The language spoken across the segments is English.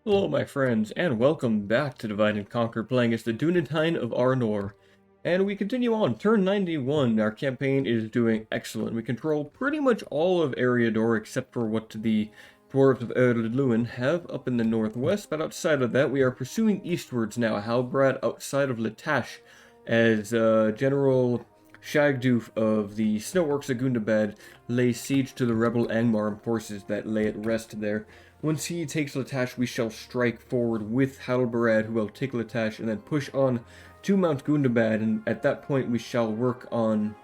Hello my friends, and welcome back to Divide and Conquer, playing as the Dunedain of Arnor. And we continue on, turn 91, our campaign is doing excellent. We control pretty much all of Eriador except for what the dwarves of Erluin have up in the northwest, but outside of that we are pursuing eastwards now, Halbrad outside of Latash, as General Shagdoof of the Snowworks of Gundabad lays siege to the rebel Angmar forces that lay at rest there. Once he takes Latash, we shall strike forward with Halbarad, who will take Latash and then push on to Mount Gundabad, and at that point we shall work on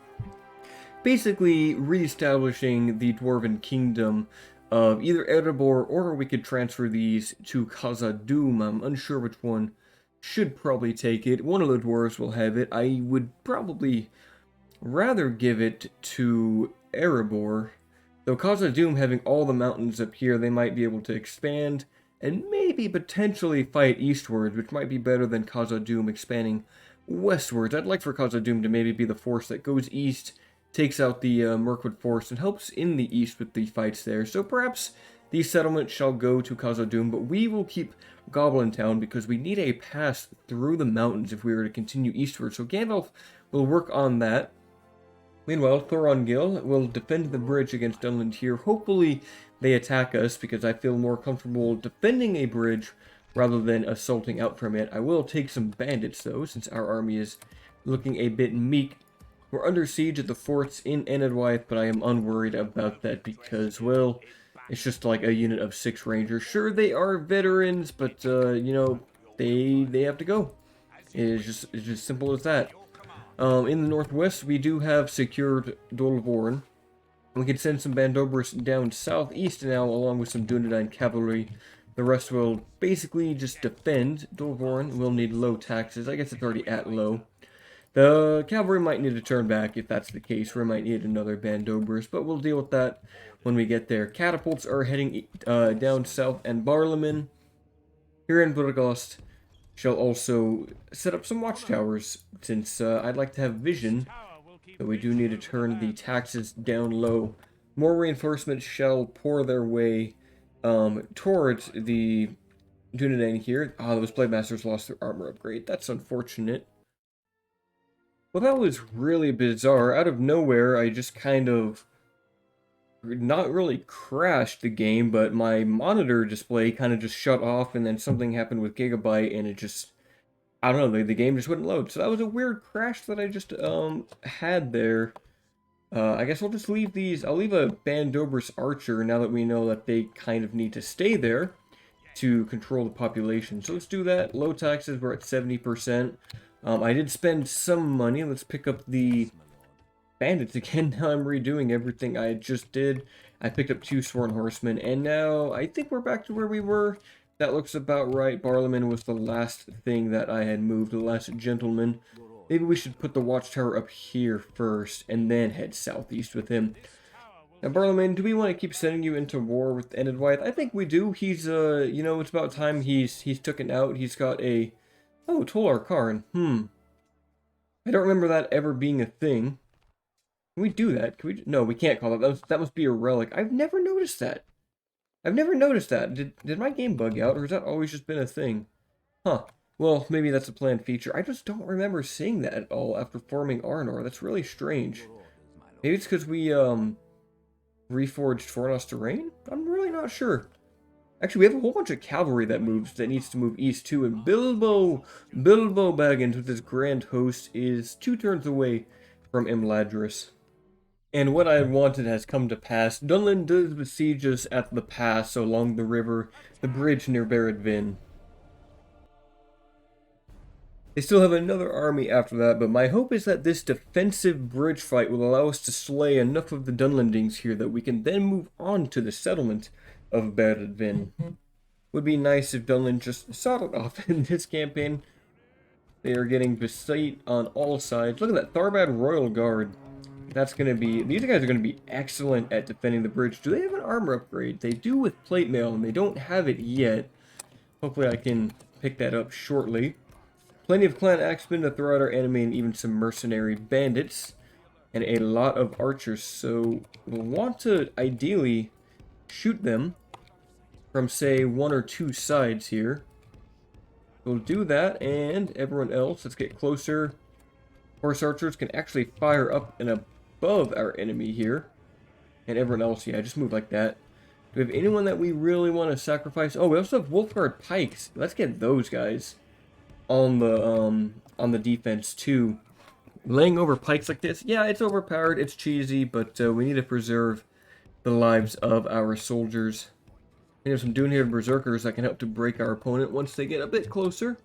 basically re-establishing the Dwarven Kingdom of either Erebor, or we could transfer these to Khazad-dûm. I'm unsure which one should probably take it. One of the dwarves will have it. I would probably rather give it to Erebor. Though Khazad-dûm having all the mountains up here, they might be able to expand and maybe potentially fight eastwards, which might be better than Khazad-dûm expanding westwards. I'd like for Khazad-dûm to maybe be the force that goes east, takes out the Mirkwood force, and helps in the east with the fights there. So perhaps these settlements shall go to Khazad-dûm, but we will keep Goblin Town because we need a pass through the mountains if we were to continue eastward. So Gandalf will work on that. Meanwhile, Thorongil will defend the bridge against Dunland here. Hopefully they attack us, because I feel more comfortable defending a bridge rather than assaulting out from it. I will take some bandits, though, since our army is looking a bit meek. We're under siege at the forts in Enedwythe, but I am unworried about that because, well, it's just like a unit of 6 rangers. Sure, they are veterans, but, you know, they have to go. It's just simple as that. In the northwest, we do have secured Dolvorn. We can send some Bandobras down southeast now, along with some Dunedain cavalry. The rest will basically just defend. Dolvorn will need low taxes. I guess it's already at low. The cavalry might need to turn back if that's the case. We might need another Bandobras, but we'll deal with that when we get there. Catapults are heading down south, and Barlaman here in Burgost shall also set up some watchtowers, since I'd like to have vision, but we do need to turn the taxes down low. More reinforcements shall pour their way towards the Dunedain here. Ah, those Blade Masters lost their armor upgrade. That's unfortunate. Well, that was really bizarre. Out of nowhere, I just kind of not really crashed the game, but my monitor display kind of just shut off, and then something happened with Gigabyte, and it just, I don't know, the game just wouldn't load. So that was a weird crash that I just had there. I guess I'll just leave these. I'll leave a Bandobras Archer now that we know that they kind of need to stay there to control the population. So let's do that. Low taxes, we're at 70%. I did spend some money. Let's pick up the bandits again. Now I'm redoing everything I just did. I picked up 2 Sworn Horsemen, and now I think we're back to where we were. That looks about right. Barlaman was the last thing that I had moved, the last gentleman. Maybe we should put the watchtower up here first, and then head southeast with him. Now, Barlaman, do we want to keep sending you into war with Enedwythe? I think we do. He's, you know, it's about time he's taken out. He's got a... Oh, Tolar Karn. I don't remember that ever being a thing. Can we do that? Can we? No, we can't call it. That must be a relic. I've never noticed that. I've never noticed that. Did my game bug out, or has that always just been a thing? Huh. Well, maybe that's a planned feature. I just don't remember seeing that at all after forming Arnor. That's really strange. Maybe it's because we, reforged Fornos Terrain? I'm really not sure. Actually, we have a whole bunch of cavalry that needs to move east too, and Bilbo Baggins with his grand host is 2 turns away from Imladris. And what I wanted has come to pass. Dunland does besiege us at the pass along the river, the bridge near Barad-Vin. They still have another army after that, but my hope is that this defensive bridge fight will allow us to slay enough of the Dunlandings here that we can then move on to the settlement of Barad-Vin. Would be nice if Dunland just settled off in this campaign. They are getting beset on all sides. Look at that, Tharbad Royal Guard. That's going to be... These guys are going to be excellent at defending the bridge. Do they have an armor upgrade? They do with plate mail, and they don't have it yet. Hopefully I can pick that up shortly. Plenty of clan axemen to throw out our enemy, and even some mercenary bandits. And a lot of archers, so we'll want to ideally shoot them from, say, one or two sides here. We'll do that, and everyone else, let's get closer. Horse archers can actually fire up and above our enemy here. And everyone else, yeah, just move like that. Do we have anyone that we really want to sacrifice? Oh, we also have Wolfguard pikes. Let's get those guys on the defense too. Laying over pikes like this, yeah, it's overpowered, it's cheesy, but we need to preserve the lives of our soldiers. We have some Dunedain berserkers that can help to break our opponent once they get a bit closer.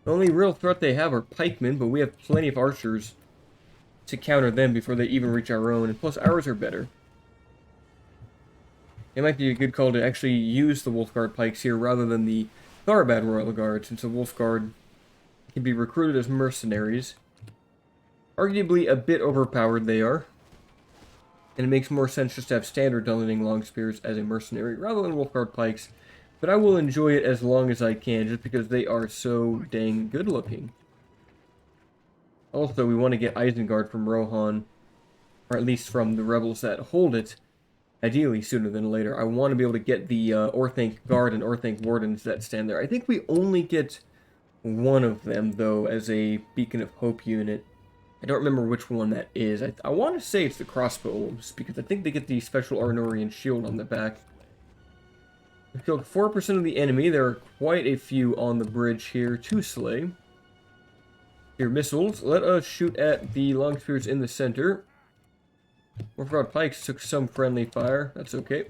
The only real threat they have are pikemen, but we have plenty of archers to counter them before they even reach our own, and plus ours are better. It might be a good call to actually use the Wolfguard pikes here rather than the Tharbad Royal Guard, since the Wolfguard can be recruited as mercenaries. Arguably a bit overpowered they are, and it makes more sense just to have standard Dunlanding long spears as a mercenary rather than Wolfguard pikes, but I will enjoy it as long as I can just because they are so dang good looking. Also, we want to get Isengard from Rohan, or at least from the rebels that hold it, ideally sooner than later. I want to be able to get the Orthanc Guard and Orthanc Wardens that stand there. I think we only get one of them, though, as a Beacon of Hope unit. I don't remember which one that is. I want to say it's the Crossbows, because I think they get the special Arnorian shield on the back. We killed 4% of the enemy. There are quite a few on the bridge here to slay. Here, missiles. Let us shoot at the long spears in the center. Wolfguard pikes took some friendly fire. That's okay.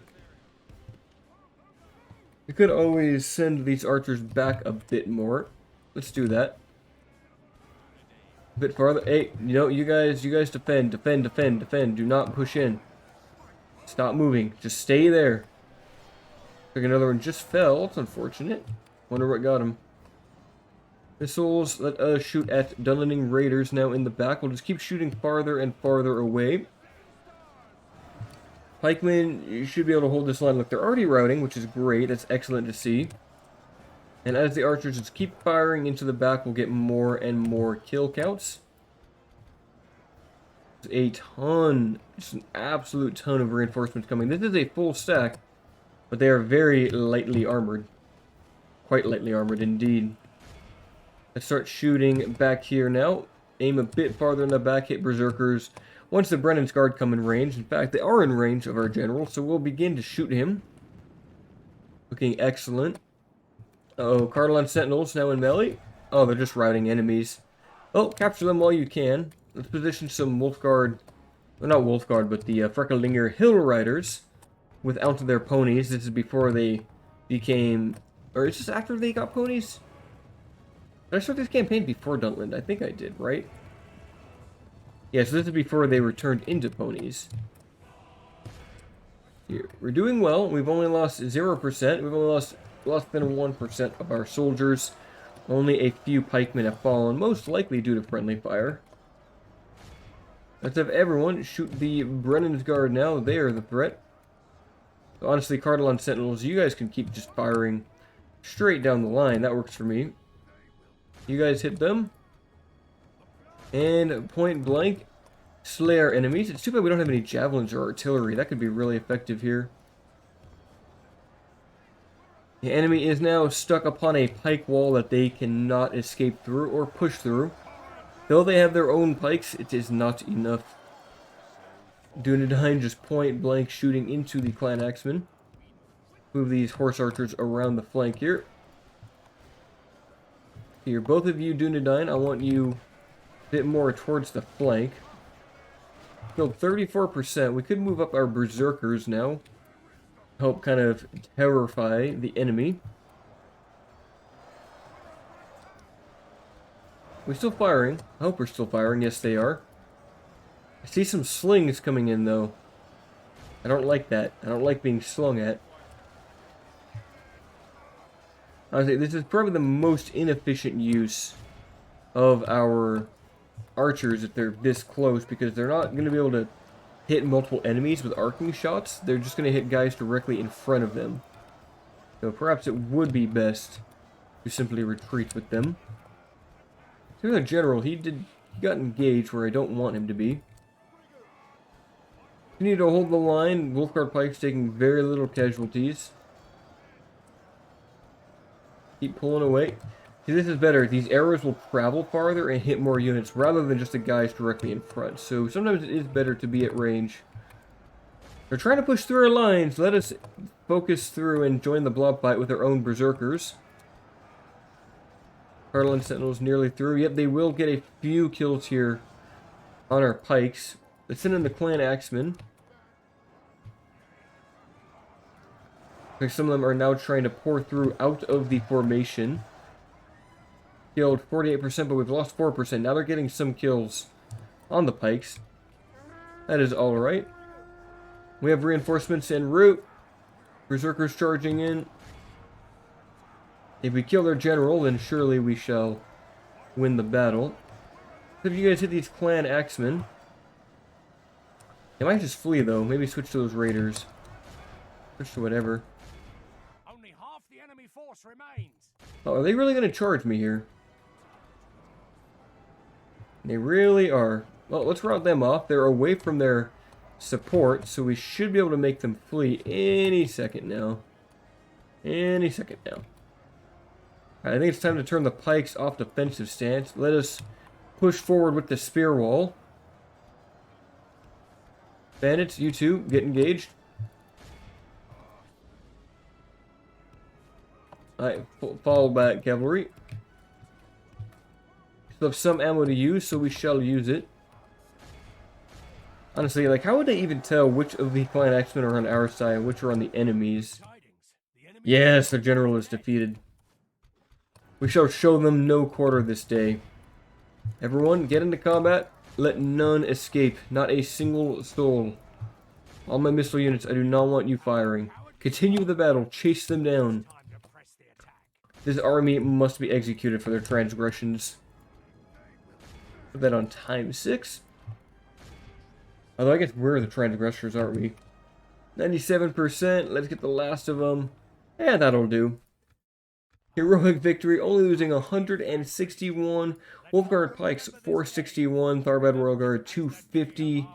We could always send these archers back a bit more. Let's do that. A bit farther. Hey, you guys defend. Do not push in. Stop moving. Just stay there. Like another one just fell. It's unfortunate. Wonder what got him. Missiles. Let us shoot at Dunlanding raiders now in the back. We'll just keep shooting farther and farther away. Pikemen, you should be able to hold this line. Look, they're already routing, which is great. That's excellent to see. And as the archers just keep firing into the back, we'll get more and more kill counts. There's a ton, just an absolute ton of reinforcements coming. This is a full stack, but they are very lightly armored. Quite lightly armored indeed. Let's start shooting back here now. Aim a bit farther in the back, hit berserkers. Once the Brennan's Guard come in range, in fact, they are in range of our general, so we'll begin to shoot him. Looking excellent. Uh-oh, Cardelon Sentinels now in melee. Oh, they're just routing enemies. Oh, capture them while you can. Let's position some Wolfguard, well, not Wolfguard, but the Frecklinger Hill Riders without their ponies. This is before they became, or is this after they got ponies? Did I start this campaign before Dunland? I think I did, right? Yeah, so this is before they were turned into ponies. Here, we're doing well. We've only lost 0%. We've only lost less than 1% of our soldiers. Only a few pikemen have fallen, most likely due to friendly fire. Let's have everyone shoot the Brennan's Guard now. They are the threat. So honestly, Cardelon Sentinels, you guys can keep just firing straight down the line. That works for me. You guys hit them. And point blank, slay our enemies. It's too bad we don't have any javelins or artillery. That could be really effective here. The enemy is now stuck upon a pike wall that they cannot escape through or push through. Though they have their own pikes, it is not enough. Dunedain just point blank shooting into the clan axemen. Move these horse archers around the flank here. Here, both of you, Dunedain, I want you a bit more towards the flank. Killed 34%. We could move up our berserkers now. Help kind of terrify the enemy. We're still firing. I hope we're still firing. Yes, they are. I see some slings coming in, though. I don't like that. I don't like being slung at. Honestly, this is probably the most inefficient use of our archers if they're this close, because they're not going to be able to hit multiple enemies with arcing shots. They're just going to hit guys directly in front of them. So perhaps it would be best to simply retreat with them. Here's the general. He got engaged where I don't want him to be. Continue to hold the line. Wolfguard Pike's taking very little casualties. Keep pulling away. See, this is better. These arrows will travel farther and hit more units rather than just the guys directly in front. So sometimes it is better to be at range. They're trying to push through our lines. Let us focus through and join the blob fight with our own berserkers. Carlin Sentinels nearly through. Yep, they will get a few kills here on our pikes. Let's send in the clan axemen. Like some of them are now trying to pour through out of the formation. Killed 48%, but we've lost 4%. Now they're getting some kills on the pikes. That is alright. We have reinforcements en route. Berserkers charging in. If we kill their general, then surely we shall win the battle. If you guys hit these clan axemen. They might just flee though. Maybe switch to those raiders. Switch to whatever. Only half the enemy force remains. Oh, are they really going to charge me here? They really are. Well, let's rout them off. They're away from their support, so we should be able to make them flee any second now. Any second now. Alright, I think it's time to turn the pikes off defensive stance. Let us push forward with the spear wall. Bandits, you two, get engaged. Alright, fall back, cavalry. Still have some ammo to use, so we shall use it. Honestly, like, how would they even tell which of the clan axemen are on our side and which are on the enemies? Yes, the general is defeated. We shall show them no quarter this day. Everyone, get into combat. Let none escape. Not a single soul. All my missile units, I do not want you firing. Continue the battle. Chase them down. This army must be executed for their transgressions. Put that on ×6. Although I guess we're the transgressors, aren't we? 97%. Let's get the last of them. Yeah, that'll do. Heroic victory, only losing 161. Wolfguard Pikes 461. Tharbad Royal Guard 250.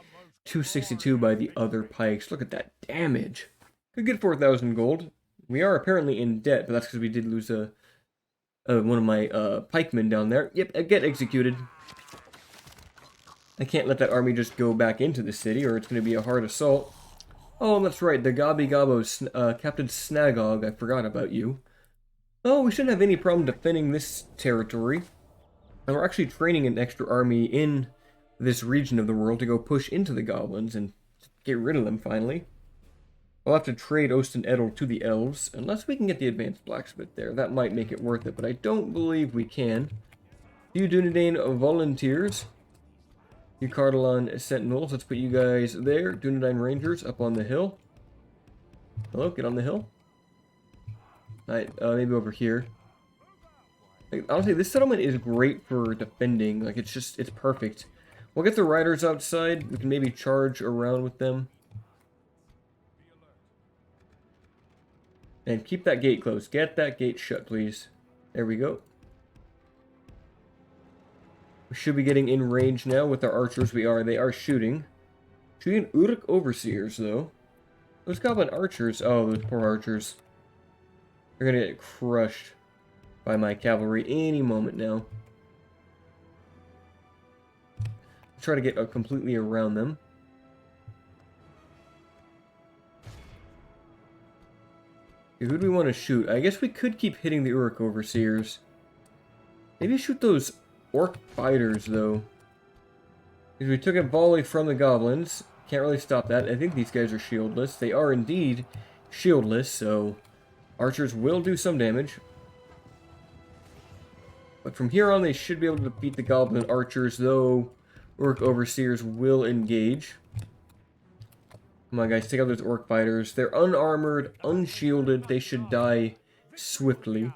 262 by the other pikes. Look at that damage. Could get 4,000 gold. We are apparently in debt, but that's because we did lose one of my pikemen down there. Yep, get executed. I can't let that army just go back into the city, or it's going to be a hard assault. Oh, that's right, the Gobby Gobbo, Captain Snagog, I forgot about you. Oh, we shouldn't have any problem defending this territory. And we're actually training an extra army in this region of the world to go push into the goblins and get rid of them finally. We'll have to trade Ost and Edel to the elves, unless we can get the advanced blacksmith there. That might make it worth it, but I don't believe we can. You Dunedain volunteers. You Cardalan sentinels. Let's put you guys there. Dunedain rangers up on the hill. Hello, get on the hill. Alright, maybe over here. Like, honestly, this settlement is great for defending. Like, it's perfect. We'll get the riders outside. We can maybe charge around with them. And keep that gate closed. Get that gate shut, please. There we go. We should be getting in range now with our archers. They are shooting. Shooting Uruk Overseers, though. Those goblin archers. Oh, those poor archers. They're gonna get crushed by my cavalry any moment now. Try to get completely around them. Okay, who do we want to shoot? I guess we could keep hitting the Uruk Overseers. Maybe shoot those orc fighters, though. Because we took a volley from the goblins. Can't really stop that. I think these guys are shieldless. They are indeed shieldless, so archers will do some damage. But from here on, they should be able to defeat the goblin archers, though Orc Overseers will engage. Come on, guys, take out those orc fighters. They're unarmored, unshielded. They should die swiftly.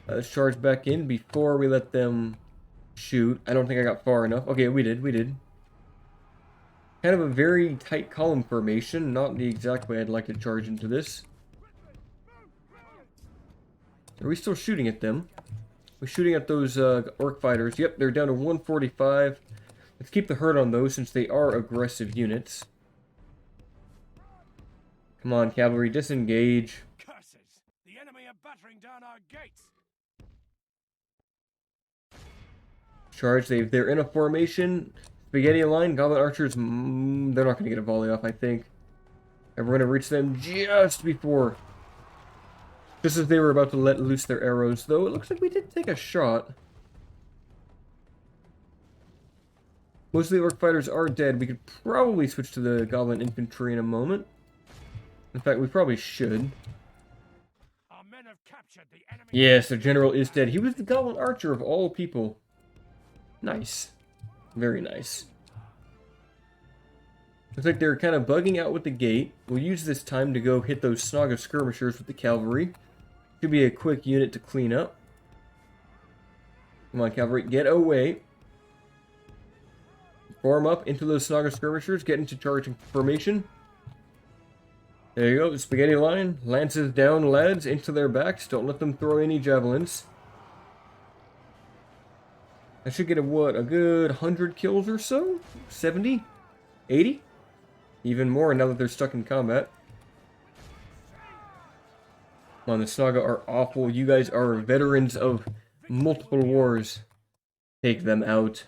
Let's charge back in before we let them shoot. I don't think I got far enough. Okay, we did. Kind of a very tight column formation. Not the exact way I'd like to charge into this. Are we still shooting at them? We're shooting at those orc fighters. Yep, they're down to 145. Let's keep the hurt on those since they are aggressive units. Come on, cavalry, disengage. Curses! The enemy are battering down our gates. Charge. They're in a formation. Spaghetti line. Goblin archers. They're not going to get a volley off, I think. And we're going to reach them just before. Just as they were about to let loose their arrows. Though it looks like we did take a shot. Most of the orc fighters are dead. We could probably switch to the goblin infantry in a moment. In fact, we probably should. Our men have captured the enemy. Yes, the general is dead. He was the goblin archer of all people. Nice. Very nice. Looks like they're kind of bugging out with the gate. We'll use this time to go hit those snog of skirmishers with the cavalry. Should be a quick unit to clean up. Come on, cavalry, get away. Form up into those snog of skirmishers. Get into charging formation. There you go, the spaghetti line. Lances down, lads, into their backs. Don't let them throw any javelins. I should get a good 100 kills or so? 70? 80? Even more now that they're stuck in combat. Come on, the Snaga are awful. You guys are veterans of multiple wars. Take them out.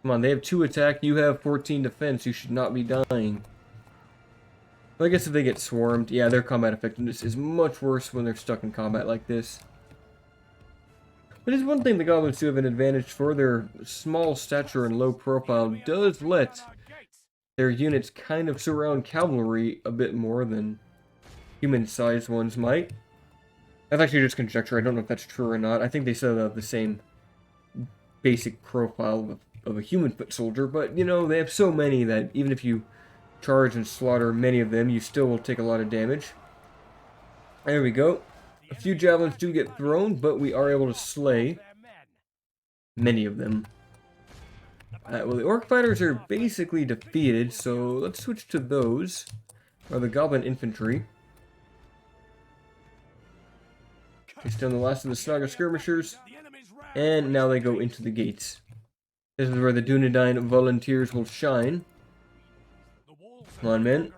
Come on, they have 2 attack, you have 14 defense. You should not be dying. But I guess if they get swarmed, yeah, their combat effectiveness is much worse when they're stuck in combat like this. But it's one thing the goblins do have an advantage for. Their small stature and low profile does let their units kind of surround cavalry a bit more than human-sized ones might. That's actually just conjecture. I don't know if that's true or not. I think they still have the same basic profile of a human foot soldier, but, you know, they have so many that even if you charge and slaughter many of them, you still will take a lot of damage. There we go. A few javelins do get thrown, but we are able to slay many of them. Well, the orc fighters are basically defeated, so let's switch to those. Or the goblin infantry. Takes down the last of the Snaga skirmishers. And now they go into the gates. This is where the Dunedain volunteers will shine. Come on, men.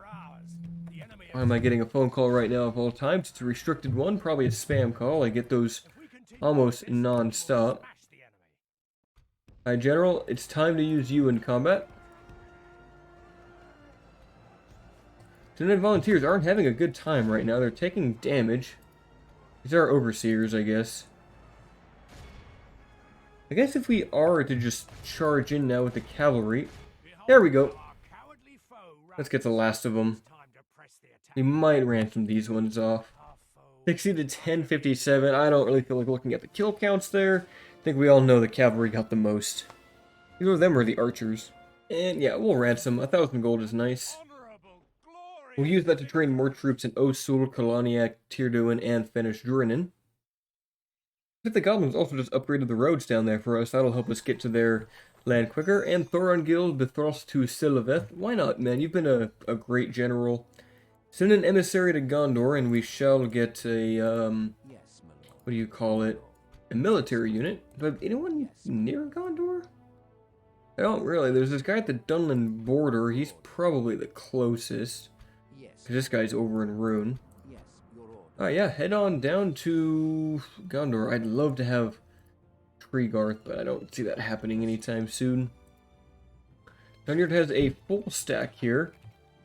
Why am I getting a phone call right now of all times? It's a restricted one, probably a spam call. I get those almost non-stop. Hi, General. It's time to use you in combat. Dunedain volunteers aren't having a good time right now. They're taking damage. These are overseers, I guess. I guess if we are to just charge in now with the cavalry. There we go. Let's get the last of them. We might ransom these ones off. 60 to 1057. I don't really feel like looking at the kill counts there. I think we all know the cavalry got the most. Either of them or the archers. And yeah, we'll ransom. 1,000 gold is nice. We'll use that to train more troops in Osul, Koloniak, Tirduin, and finish Dunedain. But the goblins also just upgraded the roads down there for us. That'll help us get to their land quicker. And Thorongil betroths to Siliveth. Why not, man? You've been a great general. Send an emissary to Gondor, and we shall get a, what do you call it? A military unit. But anyone near Gondor? I don't really. There's this guy at the Dunland border. He's probably the closest. Because this guy's over in Rune. Alright, yeah, head on down to Gondor. I'd love to have Treegarth, but I don't see that happening anytime soon. Dunyard has a full stack here.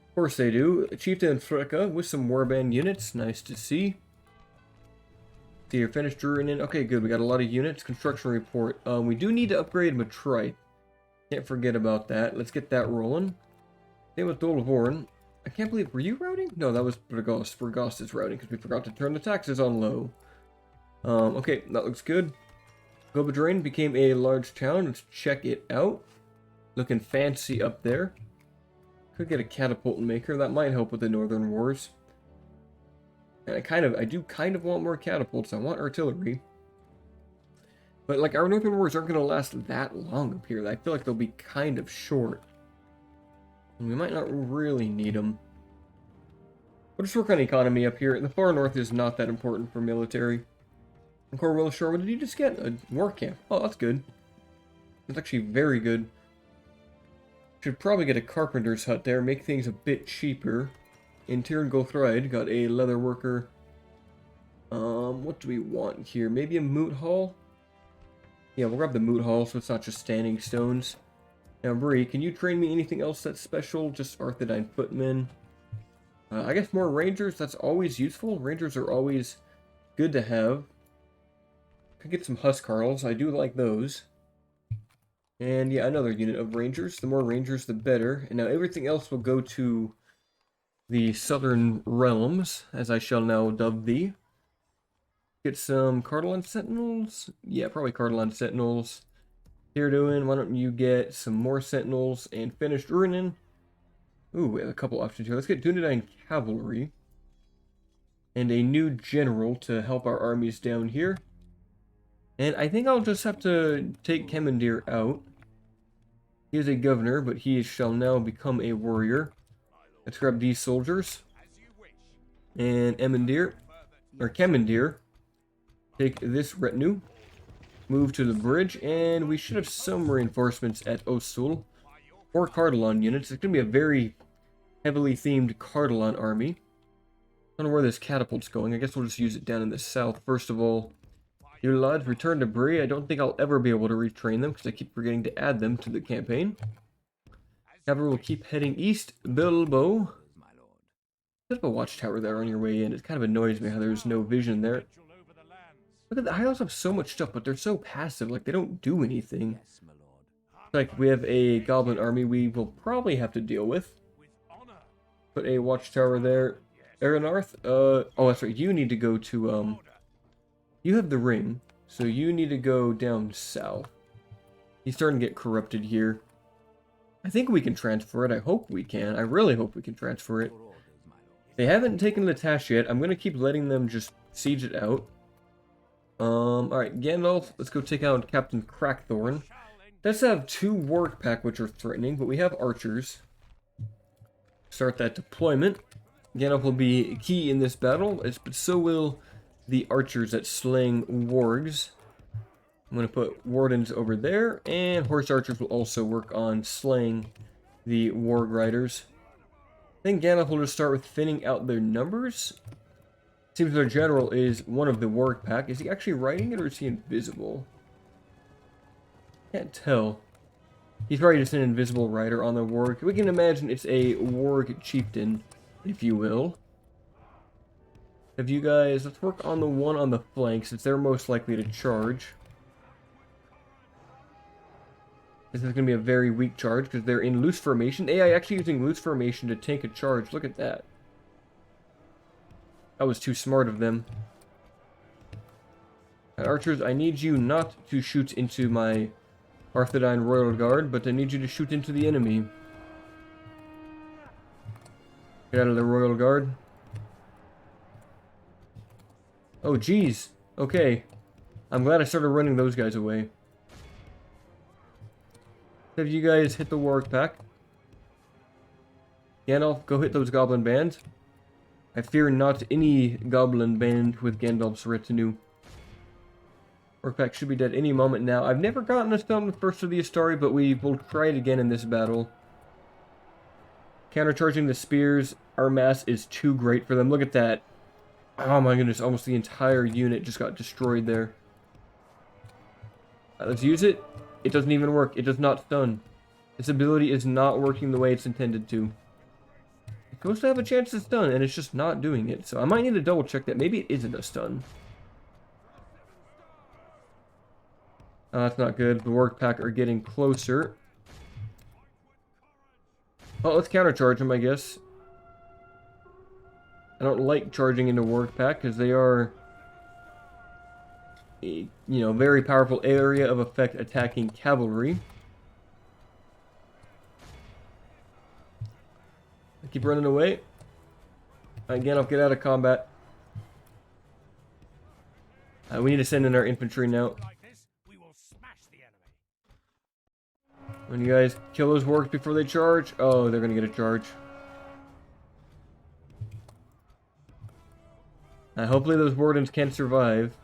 Of course they do. Chieftain Freka with some warband units. Nice to see. See, you're finished Dunedain. Okay, good. We got a lot of units. Construction report. We do need to upgrade Matrite. Can't forget about that. Let's get that rolling. Same with Dolvorn. I can't believe, were you routing? No, that was Vergost. Vergost is routing because we forgot to turn the taxes on low. Okay, that looks good. Gobadrain became a large town. Let's check it out. Looking fancy up there. Could get a catapult maker. That might help with the Northern Wars. And I do kind of want more catapults. I want artillery. But like our Northern Wars aren't going to last that long up here. I feel like they'll be kind of short. And we might not really need them. We'll just work on economy up here. The far north is not that important for military. And Corwell Shore, what did you just get? A war camp. Oh, that's good. That's actually very good. Should probably get a carpenter's hut there, make things a bit cheaper. In Tirn Gothride, got a leather worker. What do we want here? Maybe a moot hall? Yeah, we'll grab the moot hall so it's not just standing stones. Now, Bree, can you train me anything else that's special? Just Arthedain footmen. I guess more rangers, that's always useful. Rangers are always good to have. Could get some huskarls, I do like those. And yeah, another unit of rangers. The more rangers, the better. And now everything else will go to the southern realms, as I shall now dub thee. Get some Cardolan Sentinels. Yeah, probably Cardolan Sentinels. Here doing, why don't you get some more Sentinels and finished ruining? Ooh, we have a couple options here. Let's get Dunedain Cavalry. And a new general to help our armies down here. And I think I'll just have to take Kemendir out. He is a governor, but he shall now become a warrior. Let's grab these soldiers. And Kemendir. Take this retinue. Move to the bridge, and we should have some reinforcements at Ostul. 4 Cardolan units. It's going to be a very heavily themed Cardolan army. I don't know where this catapult's going. I guess we'll just use it down in the south. First of all, your lads return to Bree. I don't think I'll ever be able to retrain them because I keep forgetting to add them to the campaign. Cavalry will keep heading east. Bilbo. There's a watchtower there on your way in. It kind of annoys me how there's no vision there. Look at that. I also have so much stuff, but they're so passive. Like, they don't do anything. Like, we have a goblin army we will probably have to deal with. Put a watchtower there. Aranarth, oh, that's right. You need to go to, you have the ring, so you need to go down south. He's starting to get corrupted here. I think we can transfer it. I hope we can. I really hope we can transfer it. They haven't taken Latash yet. I'm going to keep letting them just siege it out. Alright, Gandalf, let's go take out Captain Crackthorn. Let's have 2 Warg Pack, which are threatening, but we have archers. Start that deployment. Gandalf will be key in this battle, but so will the archers that sling wargs. I'm going to put wardens over there, and horse archers will also work on slaying the warg riders. I think Gandalf will just start with thinning out their numbers. Seems their general is one of the warg pack. Is he actually riding it, or is he invisible? Can't tell. He's probably just an invisible rider on the warg. We can imagine it's a warg chieftain, if you will. Have you guys... Let's work on the one on the flank, since they're most likely to charge. This is going to be a very weak charge, because they're in loose formation. AI actually using loose formation to tank a charge. Look at that. That was too smart of them. And archers, I need you not to shoot into my Arthedain Royal Guard, but I need you to shoot into the enemy. Get out of the Royal Guard. Oh, geez. Okay. I'm glad I started running those guys away. Have you guys hit the Warg Pack? Gandalf, go hit those goblin bands. I fear not any goblin band with Gandalf's retinue. Warg Pack should be dead any moment now. I've never gotten a stone with First of the Astari, but we will try it again in this battle. Countercharging the spears. Our mass is too great for them. Look at that. Oh my goodness, almost the entire unit just got destroyed there. Let's use it. It doesn't even work. It does not stun. This ability is not working the way it's intended to. It's supposed to have a chance to stun, and it's just not doing it. So I might need to double check that. Maybe it isn't a stun. Oh, that's not good. The Warg Pack are getting closer. Oh, let's countercharge them, I guess. I don't like charging into Warg Pack because they are a, very powerful area of effect attacking cavalry. I keep running away. Again, I'll get out of combat. We need to send in our infantry now. When you guys kill those wargs before they charge, oh, they're gonna get a charge. Hopefully those wardens can survive.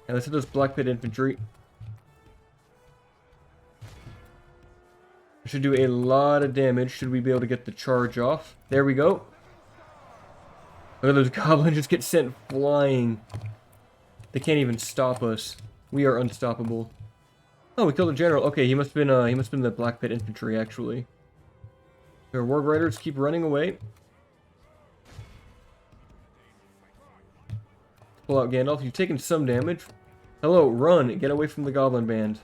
And let's hit those Black Pit infantry. Should do a lot of damage. Should we be able to get the charge off? There we go. Look at those goblins just get sent flying. They can't even stop us. We are unstoppable. Oh, we killed a general. Okay, he must have been the Black Pit infantry actually. Our Warg Riders keep running away. Pull out Gandalf. You've taken some damage. Hello, run. Get away from the Goblin Band.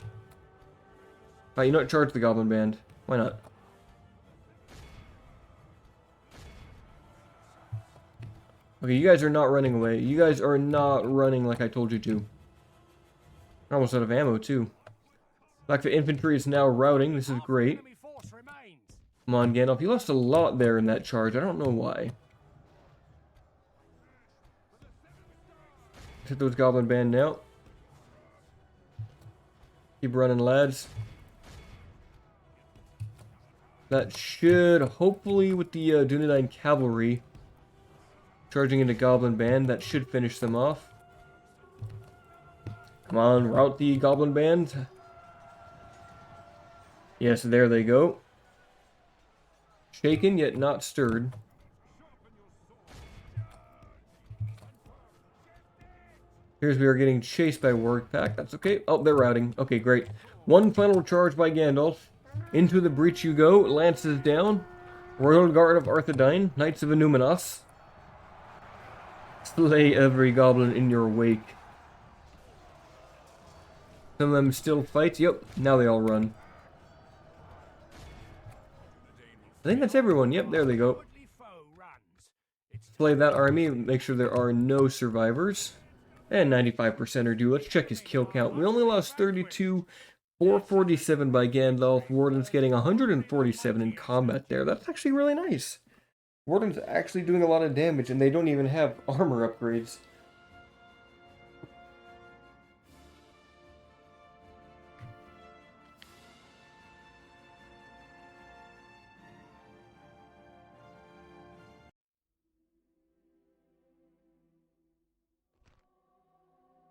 Alright, you know what? Charge the Goblin Band. Why not? Okay, you guys are not running away. You guys are not running like I told you to. I'm almost out of ammo, too. Like the infantry is now routing. This is great. Come on, Gandalf. You lost a lot there in that charge. I don't know why. Hit those Goblin Band now. Keep running, lads. That should, hopefully, with the Dunedain cavalry charging into Goblin Band, that should finish them off. Come on, rout the Goblin Band. Yes, there they go. Shaken, yet not stirred. Here's we are getting chased by Warg Pack. That's okay. Oh, they're routing. Okay, great. One final charge by Gandalf. Into the breach you go. Lances down. Royal Guard of Arthedain. Knights of Innuminos. Slay every goblin in your wake. Some of them still fight. Yep, now they all run. I think that's everyone. Yep, there they go. Slay that army. Make sure there are no survivors. And 95% are due. Let's check his kill count. We only lost 32. 447 by Gandalf. Warden's getting 147 in combat there. That's actually really nice. Warden's actually doing a lot of damage, and they don't even have armor upgrades.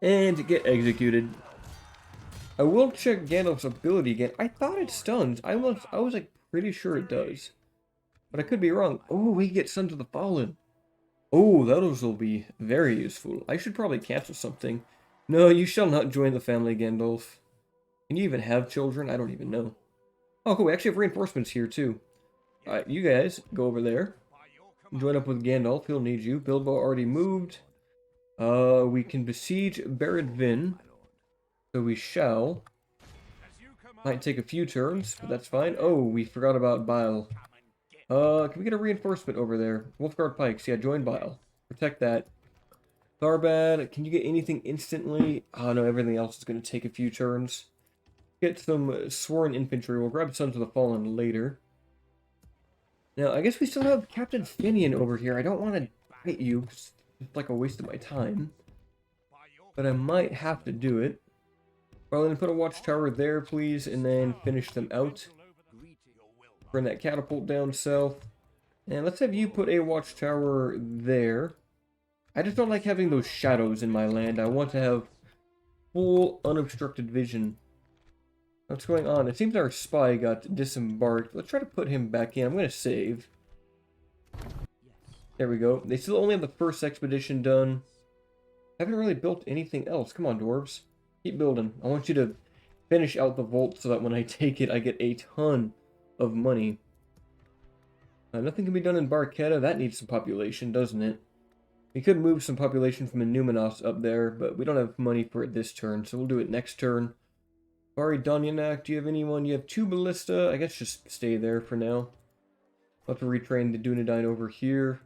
And get executed. I will check Gandalf's ability again. I thought it stuns. I was like pretty sure it does. But I could be wrong. Oh, he gets Sons of the Fallen. Oh, those will be very useful. I should probably cancel something. No, you shall not join the family, Gandalf. Can you even have children? I don't even know. Oh, cool. We actually have reinforcements here, too. Alright, you guys, go over there. Join up with Gandalf. He'll need you. Bilbo already moved. We can besiege Barad Vin. So we shall. Might take a few turns, but that's fine. Oh, we forgot about Bile. Can we get a reinforcement over there? Wolfguard Pikes. Yeah, join Bile. Protect that. Tharbad, can you get anything instantly? Oh no, everything else is going to take a few turns. Get some Sworn Infantry. We'll grab Sons of the Fallen later. Now, I guess we still have Captain Finian over here. I don't want to fight you. It's like a waste of my time. But I might have to do it. Well, then put a watchtower there, please, and then finish them out. Bring that catapult down south. And let's have you put a watchtower there. I just don't like having those shadows in my land. I want to have full, unobstructed vision. What's going on? It seems our spy got disembarked. Let's try to put him back in. I'm going to save. There we go. They still only have the first expedition done. Haven't really built anything else. Come on, dwarves. Keep building. I want you to finish out the vault so that when I take it, I get a ton of money. Nothing can be done in Barketta. That needs some population, doesn't it? We could move some population from Innuminos up there, but we don't have money for it this turn, so we'll do it next turn. Bari Donyanak, do you have anyone? You have 2 Ballista. I guess just stay there for now. I'll have to retrain the Dunedain over here.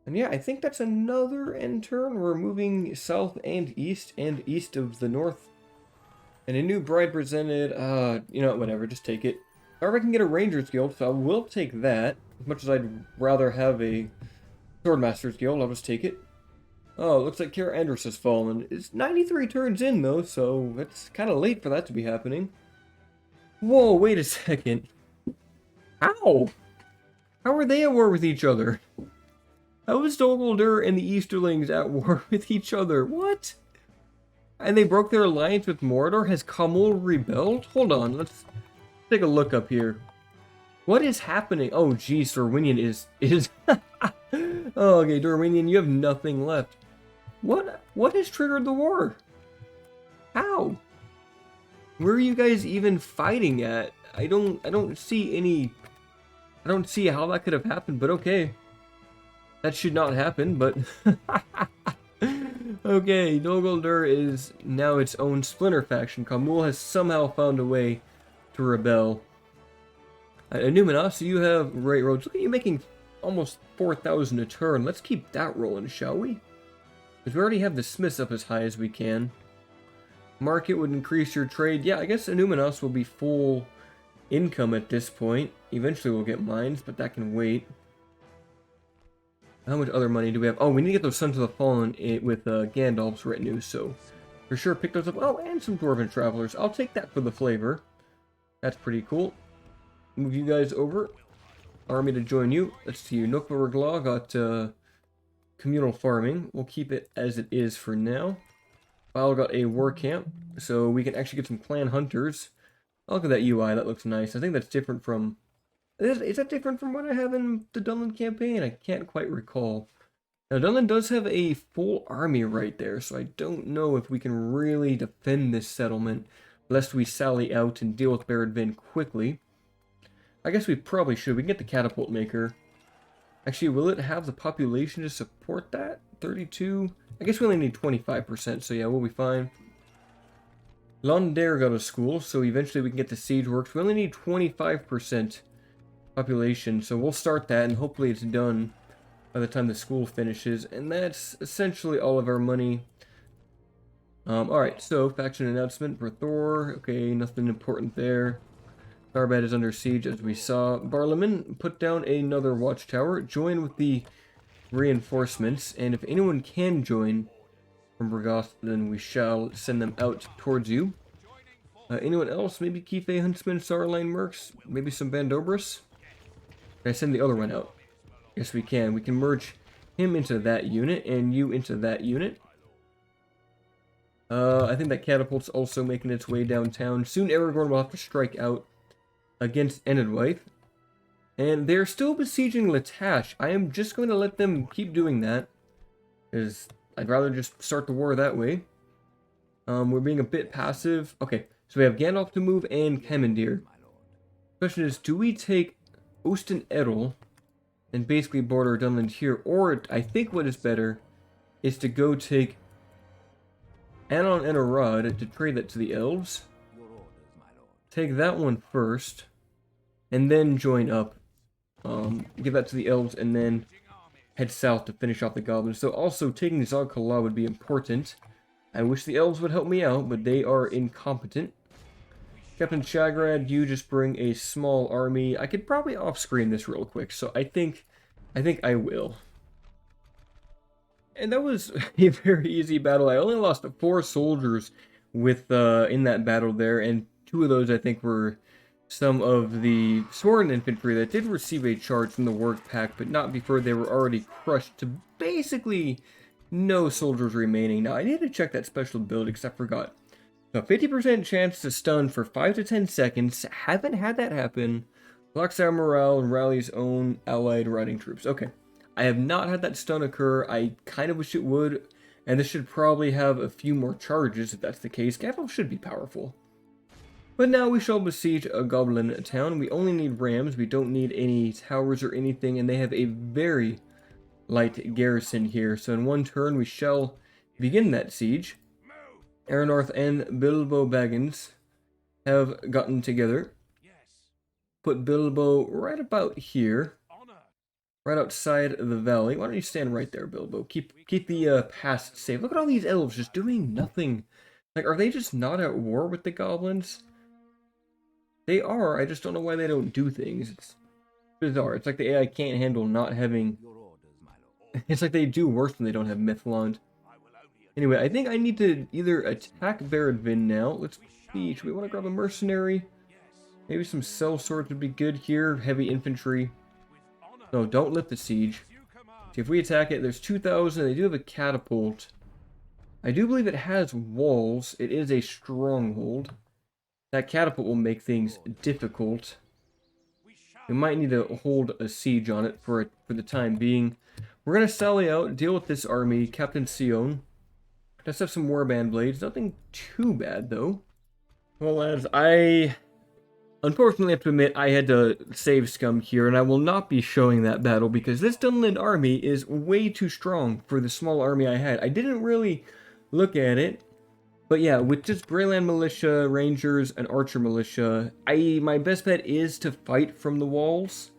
And yeah, I think that's another end turn. We're moving south and east of the north. And a new bride presented. You know, whatever, just take it. Or I can get a Ranger's Guild, so I will take that. As much as I'd rather have a Swordmaster's Guild, I'll just take it. Oh, it looks like Kara Andrus has fallen. It's 93 turns in, though, so it's kind of late for that to be happening. Whoa, wait a second. How? How are they at war with each other? How is Dol Guldur and the Easterlings at war with each other? What? And they broke their alliance with Mordor? Has Kamul rebelled? Hold on, let's take a look up here. What is happening? Oh, geez, Dorwinian is... Oh, okay, Dorwinian, you have nothing left. What has triggered the war? How? Where are you guys even fighting at? I don't see any... I don't see how that could have happened, but okay. That should not happen, but... Okay, Dol is now its own splinter faction. Kamul has somehow found a way to rebel. Numinos, you have great roads. Look at you making almost 4,000 a turn. Let's keep that rolling, shall we? Because we already have the smiths up as high as we can. Market would increase your trade. Yeah, I guess Numinos will be full income at this point. Eventually we'll get mines, but that can wait. How much other money do we have? Oh, we need to get those Sons of the Fallen with Gandalf's retinue, so for sure pick those up. Oh, and some Dwarven Travelers. I'll take that for the flavor. That's pretty cool. Move you guys over. Army to join you. Let's see. Nukva Reglaw got communal farming. We'll keep it as it is for now. File got a war camp, so we can actually get some clan hunters. Oh, look at that UI. That looks nice. I think that's different from... Is that different from what I have in the Dunland campaign? I can't quite recall. Now, Dunland does have a full army right there, so I don't know if we can really defend this settlement, lest we sally out and deal with Barad quickly. I guess we probably should. We can get the catapult maker. Actually, will it have the population to support that? 32? I guess we only need 25%, so yeah, we'll be fine. Londare got a school, so eventually we can get the siege works. We only need 25% population, so we'll start that, and hopefully it's done by the time the school finishes, and that's essentially all of our money. Alright, so faction announcement for Thor. Okay, nothing important there. Tharbad is under siege, as we saw. Barlaman, put down another watchtower. Join with the reinforcements, and if anyone can join from Bragoth, then we shall send them out towards you. Anyone else? Maybe Kife, Huntsman, Sarline Mercs? Maybe some Bandobris? Can I send the other one out? Yes, we can. We can merge him into that unit, and you into that unit. I think that catapult's also making its way downtown. Soon Aragorn will have to strike out against Enedwythe. And they're still besieging Latash. I am just going to let them keep doing that, because I'd rather just start the war that way. We're being a bit passive. Okay, so we have Gandalf to move and Kemendir. Question is, do we take Osten Edel and basically border Dunland here? Or, I think what is better is to go take Anon and Arad to trade that to the elves. Take that one first, and then join up. Give that to the elves, and then head south to finish off the goblins. So also, taking Zog Kala would be important. I wish the elves would help me out, but they are incompetent. Captain Chagrad, you just bring a small army. I could probably off-screen this real quick, so I think I will. And that was a very easy battle. I only lost 4 soldiers with in that battle there, and 2 of those I think were some of the sworn infantry that did receive a charge from the work pack, but not before they were already crushed to basically no soldiers remaining. Now, I need to check that special ability because I forgot. So 50% chance to stun for 5 to 10 seconds. Haven't had that happen. Locks our morale and rallies own allied riding troops. Okay. I have not had that stun occur. I kind of wish it would. And this should probably have a few more charges if that's the case. Gandalf should be powerful. But now we shall besiege a goblin town. We only need rams. We don't need any towers or anything. And they have a very light garrison here. So in one turn we shall begin that siege. Arnor and Bilbo Baggins have gotten together. Put Bilbo right about here. Right outside the valley. Why don't you stand right there, Bilbo? Keep the pass safe. Look at all these elves just doing nothing. Like, are they just not at war with the goblins? They are. I just don't know why they don't do things. It's bizarre. It's like the AI can't handle not having... It's like they do worse when they don't have Mithlond. Anyway, I think I need to either attack Baradvin now. Let's see. Should we want to grab a mercenary? Maybe some sellswords would be good here. Heavy infantry. No, don't lift the siege. See, if we attack it, there's 2,000. They do have a catapult. I do believe it has walls. It is a stronghold. That catapult will make things difficult. We might need to hold a siege on it for the time being. We're going to sally out, deal with this army, Captain Sion. Let's have some warband blades. Nothing too bad, though. Well, lads, I unfortunately have to admit I had to save scum here, and I will not be showing that battle because this Dunland army is way too strong for the small army I had. I didn't really look at it, but yeah, with just Greyland Militia, Rangers, and Archer Militia, my best bet is to fight from the walls.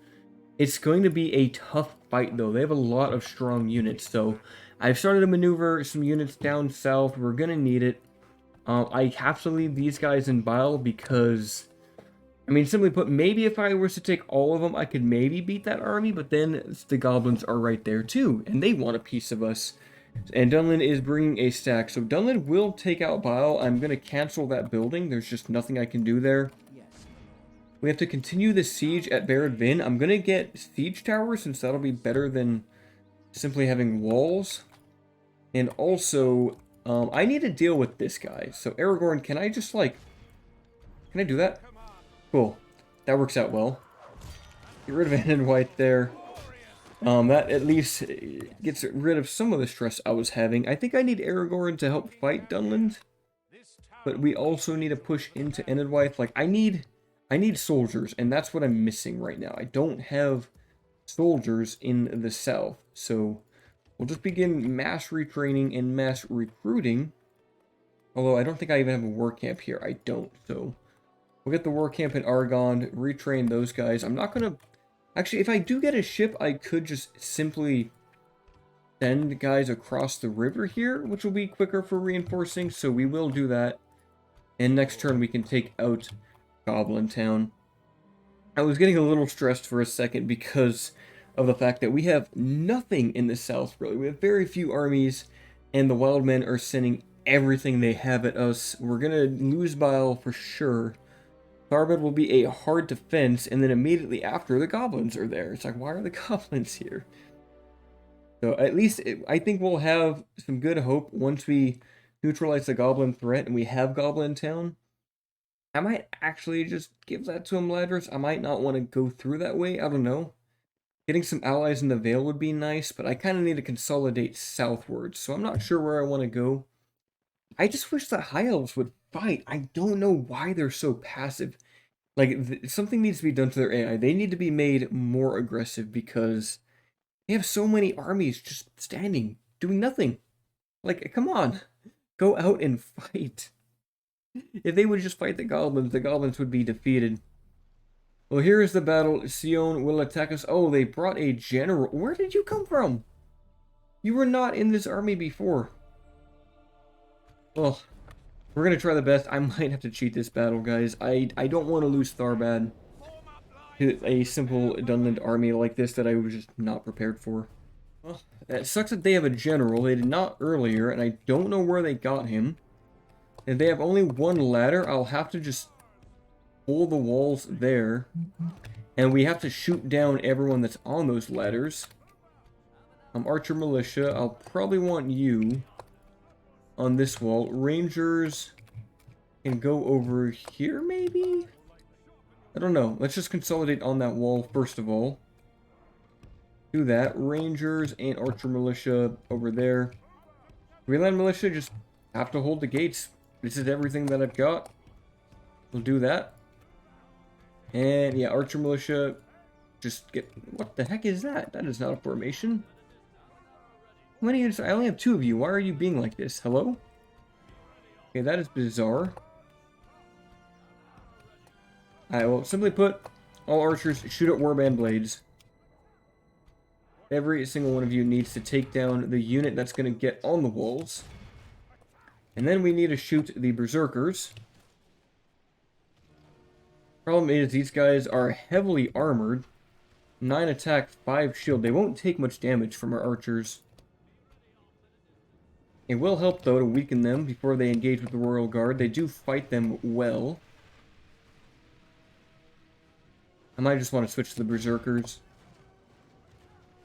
It's going to be a tough fight, though. They have a lot of strong units, so I've started to maneuver some units down south. We're going to need it. I have to leave these guys in Bile because, I mean, simply put, maybe if I was to take all of them, I could maybe beat that army, but then the goblins are right there, too, and they want a piece of us. And Dunland is bringing a stack, so Dunland will take out Bile. I'm going to cancel that building. There's just nothing I can do there. We have to continue the siege at Barad Vin. I'm going to get siege towers since that'll be better than simply having walls. And also, I need to deal with this guy. So Aragorn, can I just like... Can I do that? Cool. That works out well. Get rid of Anand White there. That at least gets rid of some of the stress I was having. I think I need Aragorn to help fight Dunland. But we also need to push into Enedwythe. Like, I need soldiers, and that's what I'm missing right now. I don't have soldiers in the south, so we'll just begin mass retraining and mass recruiting. Although I don't think I even have a war camp here. I don't, so we'll get the war camp in Argonne, retrain those guys. I'm not going to... Actually, if I do get a ship, I could just simply send guys across the river here, which will be quicker for reinforcing, so we will do that. And next turn we can take out Goblin Town. I was getting a little stressed for a second because of the fact that we have nothing in the south, really. We have very few armies, and the wild men are sending everything they have at us. We're going to lose Bile for sure. Tharbad will be a hard defense, and then immediately after, the goblins are there. It's like, why are the goblins here? So at least I think we'll have some good hope once we neutralize the goblin threat and we have Goblin Town. I might actually just give that to Imladris. I might not want to go through that way. I don't know. Getting some allies in the Vale would be nice, but I kind of need to consolidate southwards, so I'm not sure where I want to go. I just wish the High Elves would fight. I don't know why they're so passive. Like, something needs to be done to their AI. They need to be made more aggressive because they have so many armies just standing, doing nothing. Like, come on. Go out and fight. If they would just fight the goblins would be defeated. Well, here is the battle. Sion will attack us. Oh, they brought a general. Where did you come from? You were not in this army before. Well, we're going to try the best. I might have to cheat this battle, guys. I don't want to lose Tharbad to a simple Dunland army like this that I was just not prepared for. Well, it sucks that they have a general. They did not earlier, and I don't know where they got him. If they have only one ladder, I'll have to just pull the walls there. And we have to shoot down everyone that's on those ladders. Archer Militia, I'll probably want you on this wall. Rangers can go over here, maybe? I don't know. Let's just consolidate on that wall first of all. Do that. Rangers and Archer Militia over there. Greenland Militia just have to hold the gates. This is everything that I've got. We'll do that. And yeah, Archer Militia, just get... What the heck is that? That is not a formation. How many units? I only have 2 of you. Why are you being like this? Hello? Okay, that is bizarre. Alright, well, simply put, all archers shoot at warband blades. Every single one of you needs to take down the unit that's going to get on the walls. And then we need to shoot the berserkers. Problem is, these guys are heavily armored. 9 attack, 5 shield. They won't take much damage from our archers. It will help, though, to weaken them before they engage with the Royal Guard. They do fight them well. I might just want to switch to the berserkers.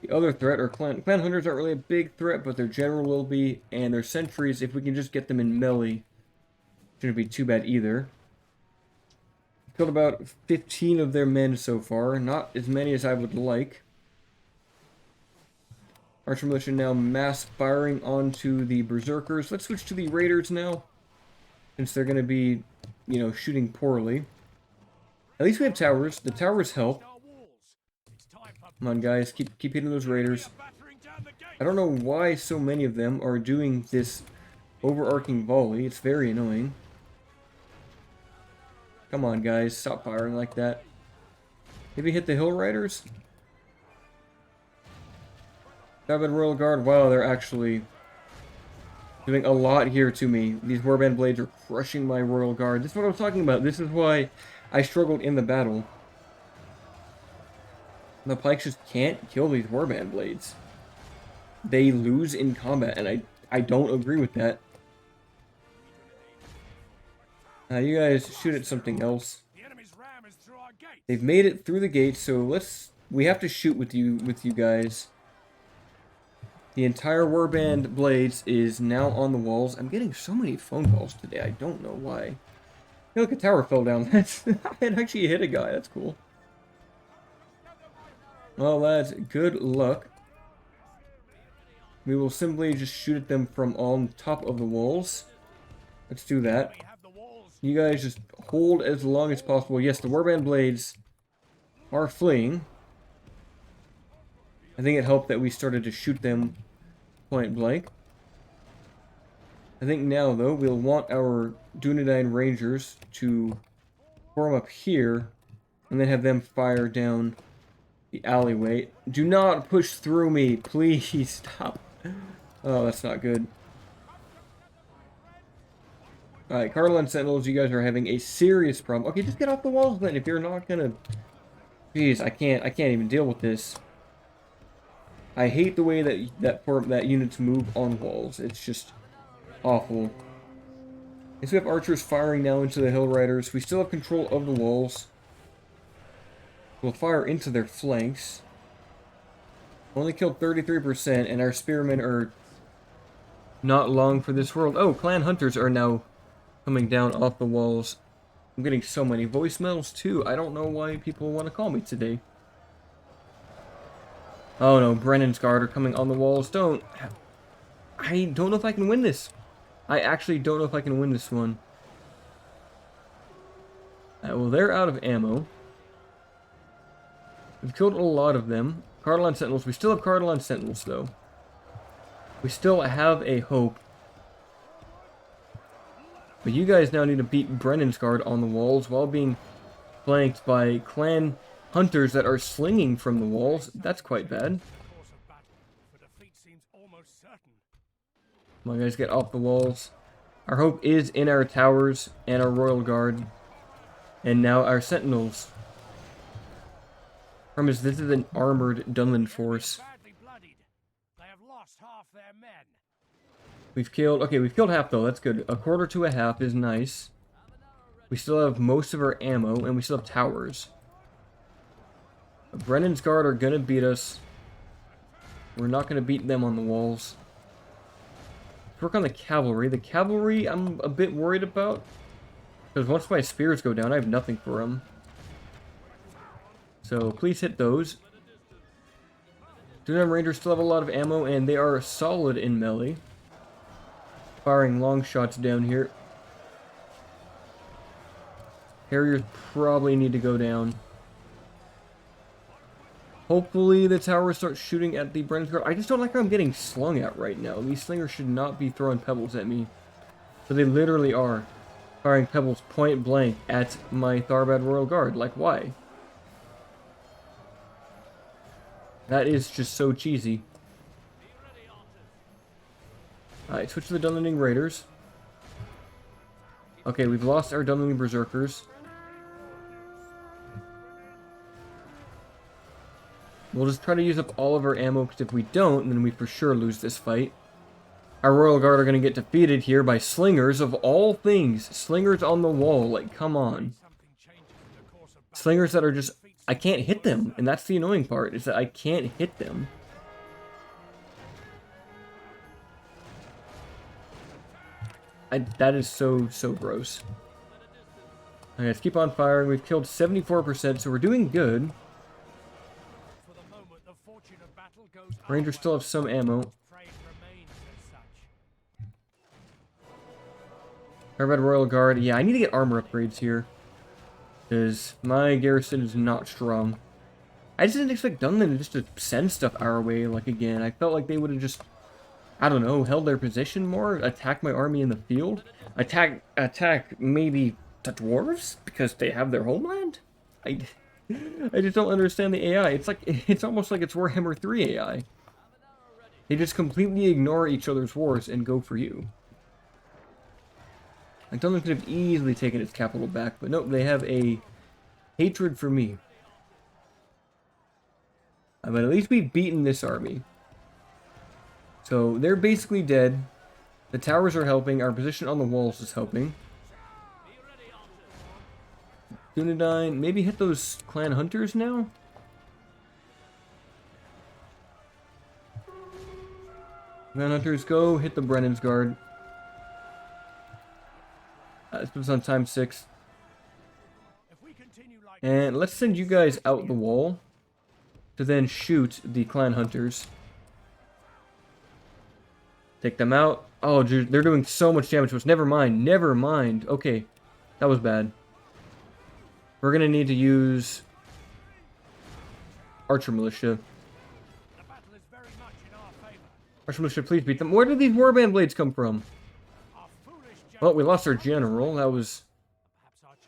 The other threat, or clan hunters aren't really a big threat, but their general will be, and their sentries, if we can just get them in melee, shouldn't be too bad either. Killed about 15 of their men so far. Not as many as I would like. Archer militia now mass firing onto the berserkers. Let's switch to the raiders now, since they're going to be, you know, shooting poorly. At least we have towers. The towers help. Come on, guys. Keep hitting those raiders. I don't know why so many of them are doing this overarching volley. It's very annoying. Come on, guys. Stop firing like that. Maybe hit the hill riders? Tharbad Royal Guard. Wow, they're actually doing a lot here to me. These warband blades are crushing my Royal Guard. This is what I was talking about. This is why I struggled in the battle. The pikes just can't kill these warband blades. They lose in combat, and I don't agree with that. You guys shoot at something else. They've made it through the gate, so we have to shoot with you guys. The entire warband blades is now on the walls. I'm getting so many phone calls today. I don't know why. Hey, look, a tower fell down. It actually hit a guy. That's cool. Well, lads, good luck. We will simply just shoot at them from on top of the walls. Let's do that. You guys just hold as long as possible. Yes, the warband blades are fleeing. I think it helped that we started to shoot them point blank. I think now, though, we'll want our Dunedain Rangers to form up here and then have them fire down the alleyway. Do not push through me. Please stop. Oh, that's not good. Alright, Cartland Sentinels, you guys are having a serious problem. Okay, just get off the walls then if you're not gonna... Jeez, I can't even deal with this. I hate the way that units move on walls. It's just awful. Okay, so we have archers firing now into the hill riders. We still have control of the walls. We'll fire into their flanks. Only killed 33%, and our spearmen are not long for this world. Oh, clan hunters are now coming down off the walls. I'm getting so many voicemails too. I don't know why people want to call me today. Oh no, Brennan's guard are coming on the walls. I don't know if I can win this. I actually don't know if I can win this one. Well, they're out of ammo. We've killed a lot of them. Cartland Sentinels. We still have Cartland Sentinels, though. We still have a hope. But you guys now need to beat Brennan's guard on the walls while being flanked by clan hunters that are slinging from the walls. That's quite bad. Come on, guys, get off the walls. Our hope is in our towers and our royal guard. And now our sentinels. Problem is, this is an armored Dunland force. We've killed half though, that's good. A quarter to a half is nice. We still have most of our ammo, and we still have towers. Brennan's guard are gonna beat us. We're not gonna beat them on the walls. Let's work on the cavalry. The cavalry I'm a bit worried about. Because once my spears go down, I have nothing for them. So please hit those. Dunedain Rangers still have a lot of ammo, and they are solid in melee. Firing long shots down here. Harriers probably need to go down. Hopefully the towers start shooting at the Brennan's guard. I just don't like how I'm getting slung at right now. These slingers should not be throwing pebbles at me. But they literally are. Firing pebbles point blank at my Tharbad Royal Guard. Like, why? That is just so cheesy. Alright, switch to the Dunland Raiders. Okay, we've lost our Dunland Berserkers. We'll just try to use up all of our ammo, because if we don't, then we for sure lose this fight. Our Royal Guard are going to get defeated here by slingers of all things. Slingers on the wall, like, come on. Slingers that are just... I can't hit them, and that's the annoying part, is that I can't hit them. That is so gross. Okay, let's keep on firing. We've killed 74%, so we're doing good. For the moment, the fortune of battle goes Rangers still have some ammo. Trade remains as such. Tharbad Royal Guard. Yeah, I need to get armor upgrades here. Because my garrison is not strong. I just didn't expect Dunland just to send stuff our way, like, again. I felt like they would have just, I don't know, held their position more, attack my army in the field, attack maybe the dwarves, because they have their homeland? I just don't understand the AI. It's almost like it's Warhammer 3 AI. They just completely ignore each other's wars and go for you. Like, Dunland could have easily taken its capital back, but nope, they have a hatred for me. But at least we've beaten this army. So they're basically dead. The towers are helping. Our position on the walls is helping. Dunedain, maybe hit those clan hunters now? Clan hunters, go hit the Brennan's guard. This was on time 6. And let's send you guys out the wall to then shoot the clan hunters. Take them out. Oh, dude, they're doing so much damage to us. Never mind. Never mind. Okay, that was bad. We're going to need to use Archer Militia. Archer Militia, please beat them. Where did these Warband Blades come from? Well, we lost our general. That was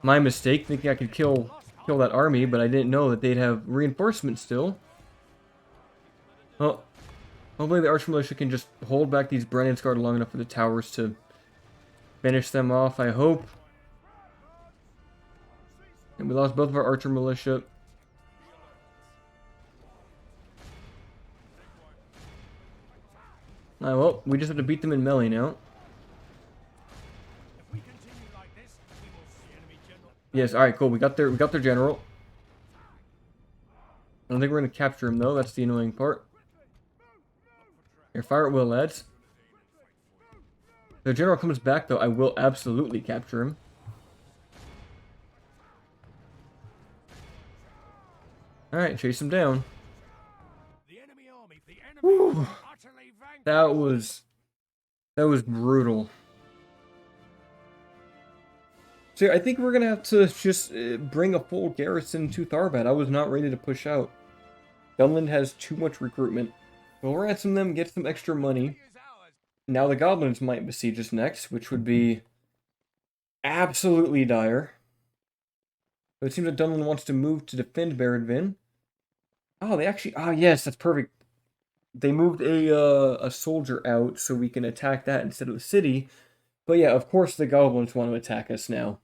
my mistake, thinking I could kill that army, but I didn't know that they'd have reinforcements still. Well, hopefully the Archer Militia can just hold back these Brennan's Guard long enough for the towers to finish them off, I hope. And we lost both of our Archer Militia. Well, we just have to beat them in melee now. Yes, alright, cool. We got their general. I don't think we're gonna capture him though, that's the annoying part. Here, fire at will, lads. If the general comes back though, I will absolutely capture him. Alright, chase him down. Whew. That was brutal. So I think we're gonna have to just bring a full garrison to Tharbad. I was not ready to push out. Dunland has too much recruitment. We'll ransom them, get some extra money. Now the goblins might besiege us next, which would be absolutely dire. But it seems that Dunland wants to move to defend Baradvin. Oh, they actually... Oh, yes, that's perfect. They moved a soldier out so we can attack that instead of the city. But yeah, of course the goblins want to attack us now.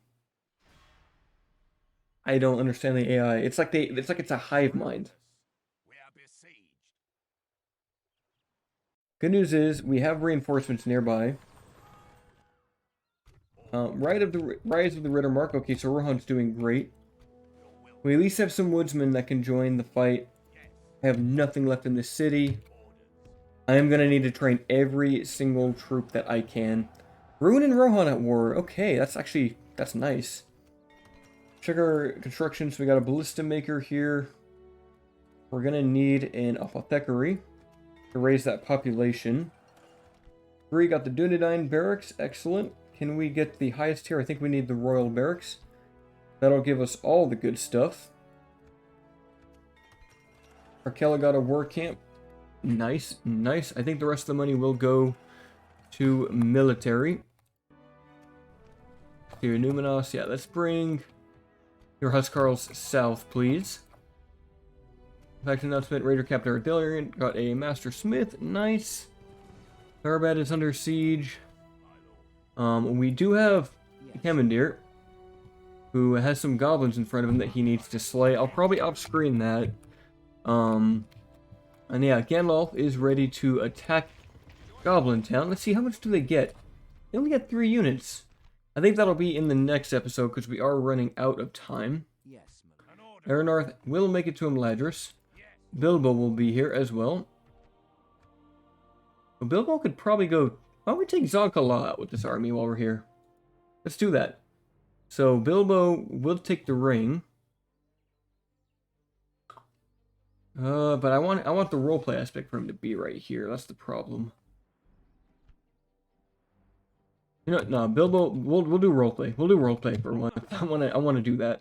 I don't understand the AI. It's like it's a hive mind. Good news is we have reinforcements nearby. Rise of the Rittermark. Okay, so Rohan's doing great. We at least have some woodsmen that can join the fight. I have nothing left in the city. I am gonna need to train every single troop that I can. Ruin and Rohan at war. Okay, that's nice. Check our construction. So we got a ballista maker here. We're gonna need an apothecary to raise that population. 3 got the Dunedain barracks. Excellent. Can we get the highest tier? I think we need the royal barracks. That'll give us all the good stuff. Arkella got a war camp. Nice, nice. I think the rest of the money will go to military. Here, Numenos. Yeah, let's bring your Huskarls south, please. Fact announcement, Raider Captain Artillery got a Master Smith. Nice. Tharbad is under siege. We do have Commandeer, who has some goblins in front of him that he needs to slay. I'll probably off-screen that. And yeah, Gandalf is ready to attack Goblin Town. Let's see, how much do they get? They only get 3 units. I think that'll be in the next episode because we are running out of time. Arnor will make it to Imladris. Bilbo will be here as well. Well, Bilbo could probably go... Why don't we take Zog-Kala out with this army while we're here? Let's do that. So Bilbo will take the ring. But I want the roleplay aspect for him to be right here. That's the problem. You know, no, Bilbo, we'll do roleplay. We'll do roleplay for one. I wanna do that.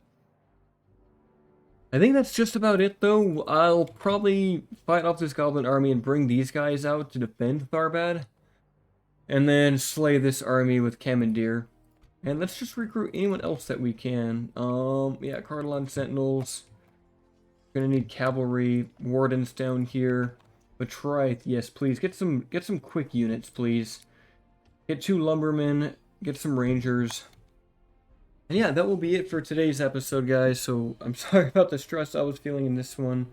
I think that's just about it, though. I'll probably fight off this goblin army and bring these guys out to defend Tharbad. And then slay this army with Commandeer. And let's just recruit anyone else that we can. Yeah, Cardelon Sentinels. Gonna need cavalry, wardens down here. Betrayth, yes, please. Get some quick units, please. Get 2 lumbermen, get some rangers. And yeah, that will be it for today's episode, guys. So I'm sorry about the stress I was feeling in this one.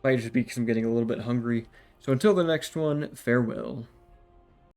Might just be because I'm getting a little bit hungry. So until the next one, farewell.